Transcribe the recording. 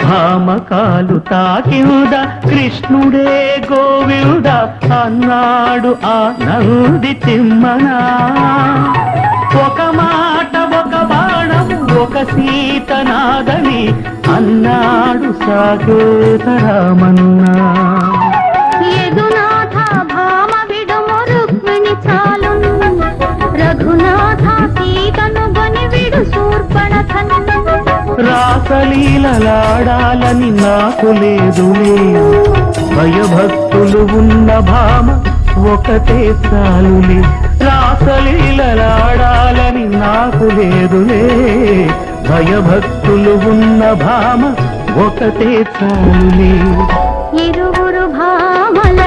భామకాలు తాకింద కృష్ణుడే గోవింద అన్నాడు ఆ నంది తిమ్మనా. ఒక మాట ఒక బాణం ఒక సీతనాదని అన్నాడు సాకేత రామన్నా. యదునాథ భామ విడుము రుక్మిణి చాలును, రఘునాథ సీతను గొని విడు శూర్పణఖను. రాసలీలలాడాలని నాకు లేదులే, భయభక్తులు ఉన్న భామ ఒకటే చాలులే. రాసలీలలాడాలని నాకు లేదులే, భయభక్తులు ఉన్న భామ ఒకటే చాలులే. ఇరువురు భామల